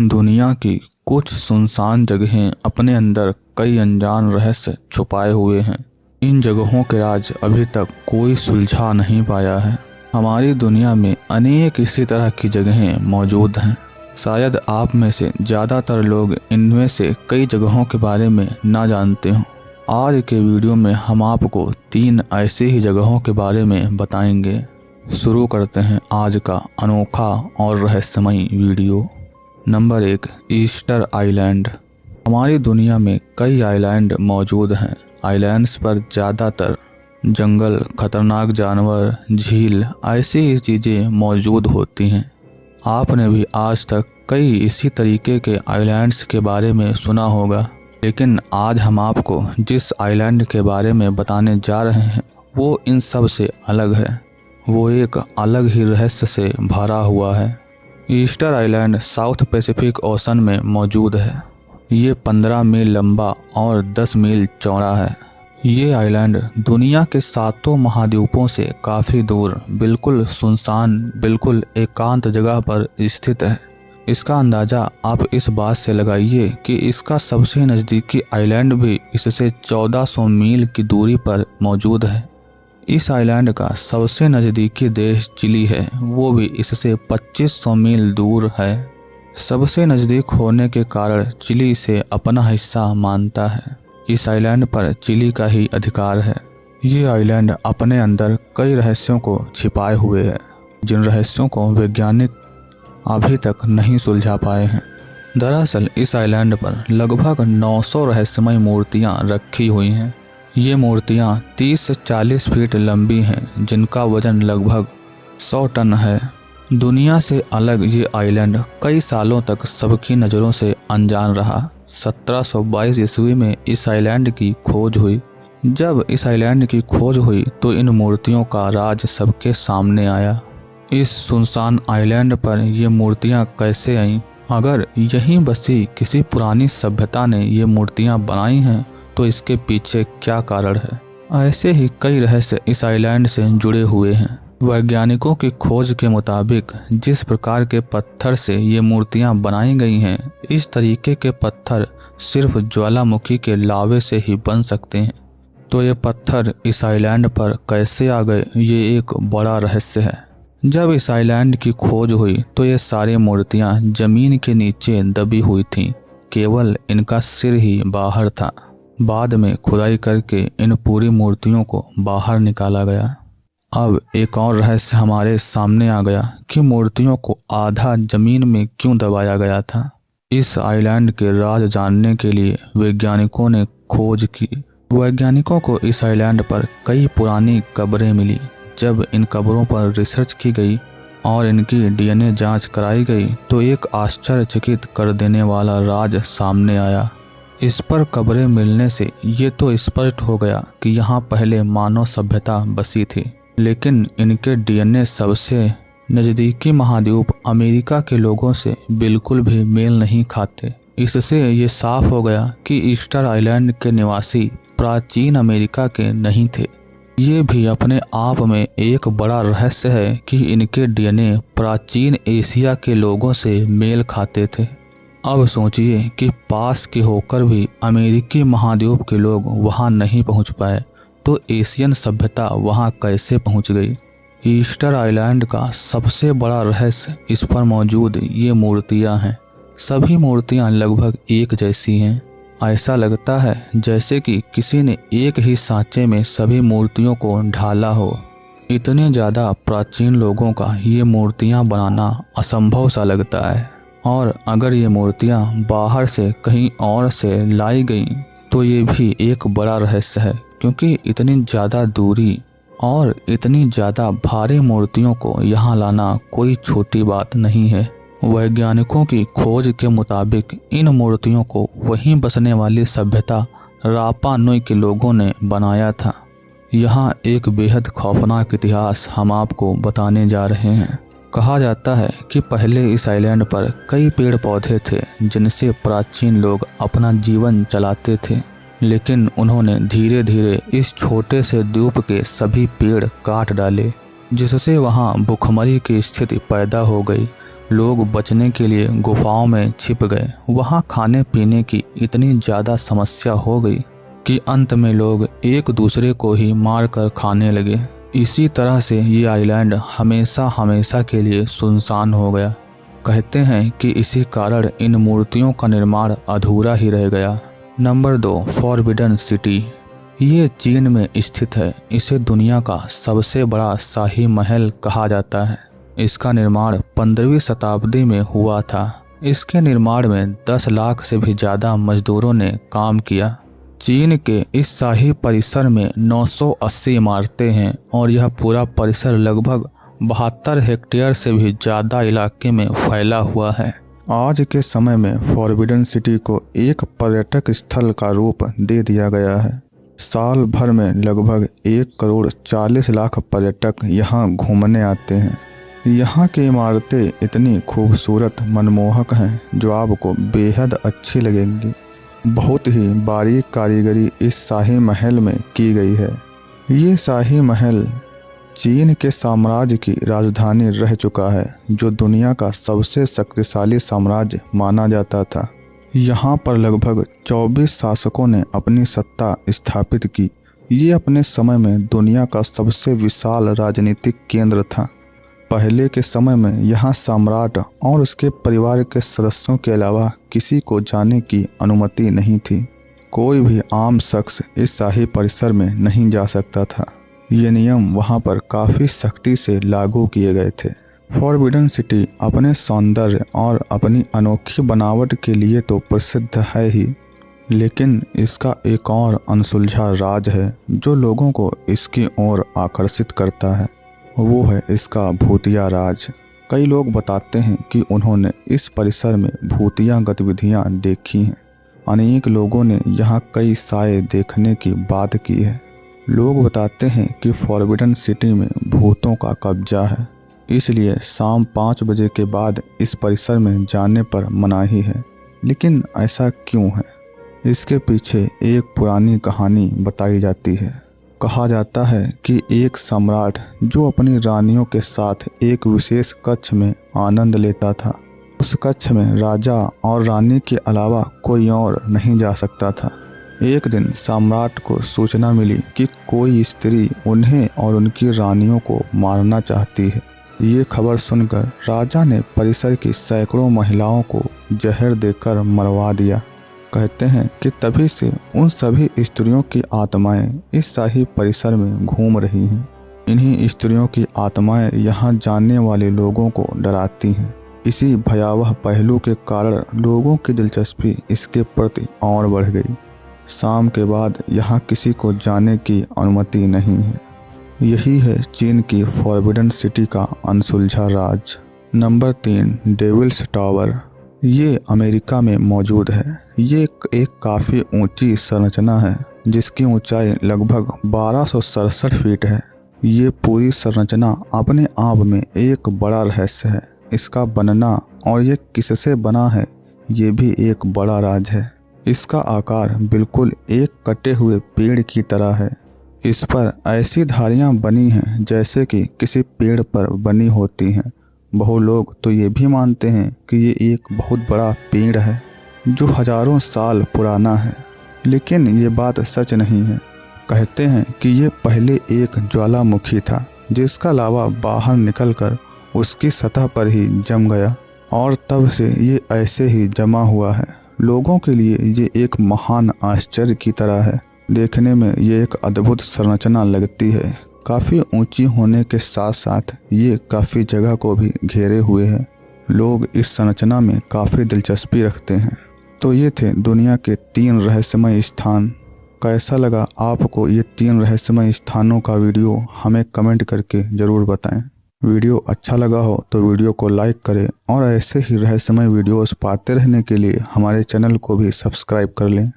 दुनिया की कुछ सुनसान जगहें अपने अंदर कई अनजान रहस्य छुपाए हुए हैं। इन जगहों के राज अभी तक कोई सुलझा नहीं पाया है। हमारी दुनिया में अनेक इसी तरह की जगहें मौजूद हैं। शायद आप में से ज़्यादातर लोग इनमें से कई जगहों के बारे में ना जानते हों। आज के वीडियो में हम आपको 3 ऐसी ही जगहों के बारे में बताएंगे। शुरू करते हैं आज का अनोखा और रहस्यमयी वीडियो। Number 1, Easter island. हमारी दुनिया में कई आइलैंड मौजूद हैं। आइलैंड्स पर ज़्यादातर जंगल, खतरनाक जानवर, झील ऐसी ही चीज़ें मौजूद होती हैं। आपने भी आज तक कई इसी तरीके के आइलैंड्स के बारे में सुना होगा, लेकिन आज हम आपको जिस आइलैंड के बारे में बताने जा रहे हैं वो इन सब से अलग है। वो एक अलग ही रहस्य से भरा हुआ है। Easter island south Pacific ocean में मौजूद है। ये 15 मील लंबा और 10 मील चौड़ा है। ये आइलैंड दुनिया के 7 महाद्वीपों से काफ़ी दूर, बिल्कुल सुनसान, बिल्कुल एकांत जगह पर स्थित है। इसका अंदाज़ा आप इस बात से लगाइए कि इसका सबसे नज़दीकी आइलैंड भी इससे 1400 मील की दूरी पर मौजूद है। इस आइलैंड का सबसे नज़दीकी देश चिली है, वो भी इससे 2500 मील दूर है। सबसे नज़दीक होने के कारण चिली इसे अपना हिस्सा मानता है। इस आइलैंड पर चिली का ही अधिकार है। ये आइलैंड अपने अंदर कई रहस्यों को छिपाए हुए है, जिन रहस्यों को वैज्ञानिक अभी तक नहीं सुलझा पाए हैं। दरअसल इस आइलैंड पर लगभग 900 रहस्यमय मूर्तियाँ रखी हुई हैं। ये मूर्तियाँ 30 से 40 फीट लंबी हैं, जिनका वजन लगभग 100 टन है। दुनिया से अलग ये आइलैंड कई सालों तक सबकी नज़रों से अनजान रहा। 1722 ईस्वी में इस आइलैंड की खोज हुई। जब इस आइलैंड की खोज हुई तो इन मूर्तियों का राज सबके सामने आया। इस सुनसान आइलैंड पर ये मूर्तियाँ कैसे आईं? अगर यहीं बसी किसी पुरानी सभ्यता ने ये मूर्तियाँ बनाई हैं तो इसके पीछे क्या कारण है? ऐसे ही कई रहस्य इस आइलैंड से जुड़े हुए हैं। वैज्ञानिकों की खोज के मुताबिक जिस प्रकार के पत्थर से ये मूर्तियां बनाई गई हैं, इस तरीके के पत्थर सिर्फ ज्वालामुखी के लावे से ही बन सकते हैं। तो ये पत्थर इस आइलैंड पर कैसे आ गए, ये एक बड़ा रहस्य है। जब इस आइलैंड की खोज हुई तो ये सारी मूर्तियां जमीन के नीचे दबी हुई थीं, केवल इनका सिर ही बाहर था। बाद में खुदाई करके इन पूरी मूर्तियों को बाहर निकाला गया। अब एक और रहस्य हमारे सामने आ गया कि मूर्तियों को आधा जमीन में क्यों दबाया गया था। इस आइलैंड के राज जानने के लिए वैज्ञानिकों ने खोज की। वैज्ञानिकों को इस आइलैंड पर कई पुरानी कब्रें मिली। जब इन कब्रों पर रिसर्च की गई और इनकी डीएनए जांच कराई गई तो एक आश्चर्यचकित कर देने वाला राज सामने आया। इस पर कब्रें मिलने से ये तो स्पष्ट हो गया कि यहाँ पहले मानव सभ्यता बसी थी, लेकिन इनके डीएनए सबसे नज़दीकी महाद्वीप अमेरिका के लोगों से बिल्कुल भी मेल नहीं खाते। इससे ये साफ हो गया कि ईस्टर आइलैंड के निवासी प्राचीन अमेरिका के नहीं थे। ये भी अपने आप में एक बड़ा रहस्य है कि इनके डीएनए प्राचीन एशिया के लोगों से मेल खाते थे। अब सोचिए कि पास के होकर भी अमेरिकी महाद्वीप के लोग वहां नहीं पहुंच पाए, तो एशियन सभ्यता वहां कैसे पहुंच गई? ईस्टर आइलैंड का सबसे बड़ा रहस्य इस पर मौजूद ये मूर्तियां हैं। सभी मूर्तियां लगभग एक जैसी हैं। ऐसा लगता है जैसे कि किसी ने एक ही सांचे में सभी मूर्तियों को ढाला हो। इतने ज़्यादा प्राचीन लोगों का ये मूर्तियां बनाना असंभव सा लगता है। और अगर ये मूर्तियां बाहर से कहीं और से लाई गई तो ये भी एक बड़ा रहस्य है, क्योंकि इतनी ज़्यादा दूरी और इतनी ज़्यादा भारी मूर्तियों को यहाँ लाना कोई छोटी बात नहीं है। वैज्ञानिकों की खोज के मुताबिक इन मूर्तियों को वहीं बसने वाली सभ्यता रापा नुई के लोगों ने बनाया था। यहाँ एक बेहद खौफनाक इतिहास हम आपको बताने जा रहे हैं। कहा जाता है कि पहले इस आइलैंड पर कई पेड़ पौधे थे जिनसे प्राचीन लोग अपना जीवन चलाते थे, लेकिन उन्होंने धीरे धीरे इस छोटे से द्वीप के सभी पेड़ काट डाले, जिससे वहां भूखमरी की स्थिति पैदा हो गई। लोग बचने के लिए गुफाओं में छिप गए। वहाँ खाने पीने की इतनी ज़्यादा समस्या हो गई कि अंत में लोग एक दूसरे को ही मार कर खाने लगे। इसी तरह से ये आइलैंड हमेशा हमेशा के लिए सुनसान हो गया। कहते हैं कि इसी कारण इन मूर्तियों का निर्माण अधूरा ही रह गया। Number 2, forbidden city. ये चीन में स्थित है। इसे दुनिया का सबसे बड़ा शाही महल कहा जाता है। इसका निर्माण 15वीं शताब्दी में हुआ था। इसके निर्माण में 10 लाख से भी ज़्यादा मजदूरों ने काम किया। चीन के इस शाही परिसर में 980 इमारतें हैं और यह पूरा परिसर लगभग 72 हेक्टेयर से भी ज़्यादा इलाके में फैला हुआ है। आज के समय में फॉरबिडन सिटी को एक पर्यटक स्थल का रूप दे दिया गया है। साल भर में लगभग 1 करोड़ 40 लाख पर्यटक यहाँ घूमने आते हैं। यहाँ की इमारतें इतनी खूबसूरत, मनमोहक हैं जो आपको बेहद अच्छी लगेंगी। बहुत ही बारीक कारीगरी इस शाही महल में की गई है। ये शाही महल चीन के साम्राज्य की राजधानी रह चुका है, जो दुनिया का सबसे शक्तिशाली साम्राज्य माना जाता था। यहाँ पर लगभग 24 शासकों ने अपनी सत्ता स्थापित की। ये अपने समय में दुनिया का सबसे विशाल राजनीतिक केंद्र था। पहले के समय में यहाँ सम्राट और उसके परिवार के सदस्यों के अलावा किसी को जाने की अनुमति नहीं थी। कोई भी आम शख्स इस शाही परिसर में नहीं जा सकता था। ये नियम वहाँ पर काफ़ी सख्ती से लागू किए गए थे। फॉरबिडन सिटी अपने सौंदर्य और अपनी अनोखी बनावट के लिए तो प्रसिद्ध है ही, लेकिन इसका एक और अनसुलझा राज है जो लोगों को इसकी ओर आकर्षित करता है। वो है इसका भूतिया राज। कई लोग बताते हैं कि उन्होंने इस परिसर में भूतिया गतिविधियां देखी हैं। अनेक लोगों ने यहाँ कई साए देखने की बात की है। लोग बताते हैं कि फॉरबिडन सिटी में भूतों का कब्जा है, इसलिए शाम 5 बजे के बाद इस परिसर में जाने पर मनाही है। लेकिन ऐसा क्यों है? इसके पीछे एक पुरानी कहानी बताई जाती है। कहा जाता है कि एक सम्राट जो अपनी रानियों के साथ एक विशेष कक्ष में आनंद लेता था, उस कक्ष में राजा और रानी के अलावा कोई और नहीं जा सकता था। एक दिन सम्राट को सूचना मिली कि कोई स्त्री उन्हें और उनकी रानियों को मारना चाहती है। ये खबर सुनकर राजा ने परिसर की सैकड़ों महिलाओं को जहर देकर मरवा दिया। कहते हैं कि तभी से उन सभी स्त्रियों की आत्माएं इस शाही परिसर में घूम रही हैं। इन्हीं स्त्रियों की आत्माएं यहाँ जाने वाले लोगों को डराती हैं। इसी भयावह पहलू के कारण लोगों की दिलचस्पी इसके प्रति और बढ़ गई। शाम के बाद यहाँ किसी को जाने की अनुमति नहीं है। यही है चीन की फॉरबिडन सिटी का अनसुलझा राज। Number 3, Devil's Tower. ये अमेरिका में मौजूद है। ये एक काफ़ी ऊंची संरचना है जिसकी ऊंचाई लगभग 1267 फीट है। ये पूरी संरचना अपने आप में एक बड़ा रहस्य है। इसका बनना और ये किससे बना है, ये भी एक बड़ा राज है। इसका आकार बिल्कुल एक कटे हुए पेड़ की तरह है। इस पर ऐसी धारियां बनी हैं जैसे कि किसी पेड़ पर बनी होती हैं। बहुत लोग तो ये भी मानते हैं कि ये एक बहुत बड़ा पेड़ है जो हजारों साल पुराना है, लेकिन ये बात सच नहीं है। कहते हैं कि ये पहले एक ज्वालामुखी था जिसका लावा बाहर निकलकर उसकी सतह पर ही जम गया और तब से ये ऐसे ही जमा हुआ है। लोगों के लिए ये एक महान आश्चर्य की तरह है। देखने में ये एक अद्भुत संरचना लगती है। काफ़ी ऊंची होने के साथ साथ ये काफ़ी जगह को भी घेरे हुए है। लोग इस संरचना में काफ़ी दिलचस्पी रखते हैं। तो ये थे दुनिया के 3 रहस्यमय स्थान। कैसा लगा आपको ये 3 रहस्यमय स्थानों का वीडियो, हमें कमेंट करके ज़रूर बताएं। वीडियो अच्छा लगा हो तो वीडियो को लाइक करें और ऐसे ही रहस्यमय वीडियोस पाते रहने के लिए हमारे चैनल को भी सब्सक्राइब कर लें।